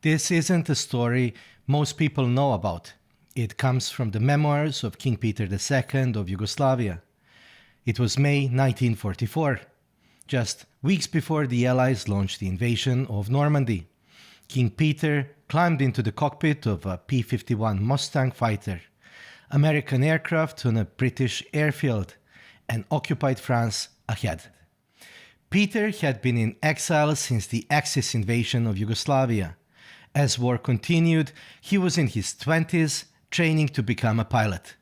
This isn't a story most people know about. It comes from the memoirs of King Peter II of Yugoslavia. It was May 1944, just weeks before the Allies launched the invasion of Normandy. King Peter climbed into the cockpit of a P-51 Mustang fighter, American aircraft on a British airfield, and occupied France ahead. Peter had been in exile since the Axis invasion of Yugoslavia. As war continued, he was in his 20s, training to become a pilot,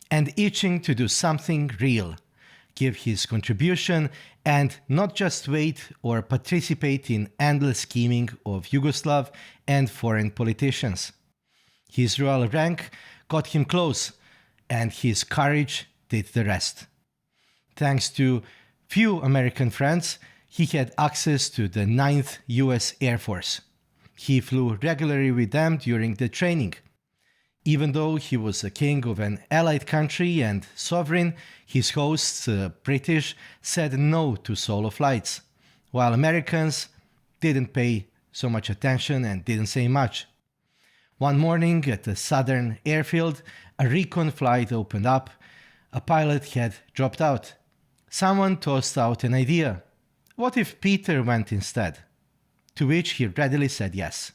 and itching to do something real, give his contribution, and not just wait or participate in endless scheming of Yugoslav and foreign politicians. His royal rank got him close, and his courage did the rest. Thanks to few American friends, he had access to the 9th US Air Force. He flew regularly with them during the training. Even though he was a king of an allied country and sovereign, his hosts, British, said no to solo flights, while Americans didn't pay so much attention and didn't say much. One morning at the southern airfield, a recon flight opened up. A pilot had dropped out. Someone tossed out an idea. What if Peter went instead? To which he readily said yes.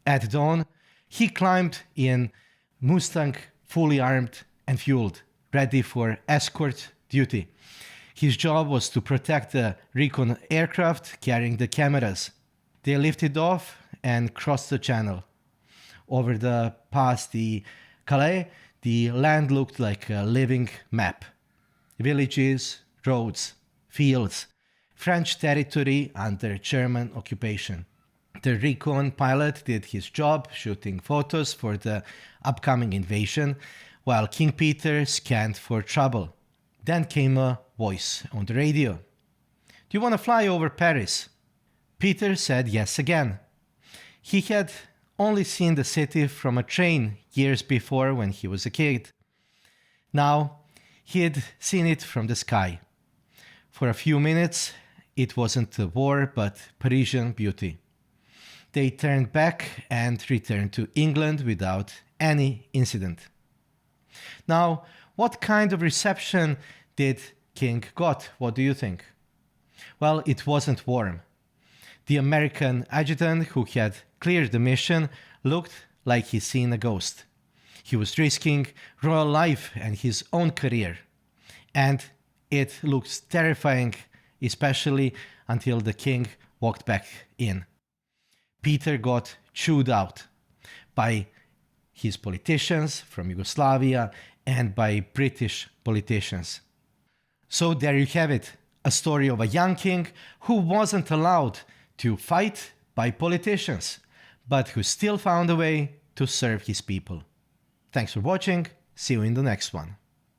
At dawn, he climbed in Mustang, fully armed and fueled, ready for escort duty. His job was to protect the recon aircraft carrying the cameras. They lifted off and crossed the channel. Over the past the Calais, the land looked like a living map. Villages, roads, fields, French territory under German occupation. The recon pilot did his job, shooting photos for the upcoming invasion, while King Peter scanned for trouble. Then came a voice on the radio. "Do you want to fly over Paris?" Peter said yes again. He had only seen the city from a train years before when he was a kid. Now he had seen it from the sky. For a few minutes, it wasn't a war, but Parisian beauty. They turned back and returned to England without any incident. Now, what kind of reception did King got? What do you think? Well, it wasn't warm. The American adjutant who had cleared the mission looked like he'd seen a ghost. He was risking royal life and his own career. And it looked terrifying, especially until the king walked back in. Peter got chewed out by his politicians from Yugoslavia and by British politicians. So there you have it, a story of a young king who wasn't allowed to fight by politicians, but who still found a way to serve his people. Thanks for watching, see you in the next one.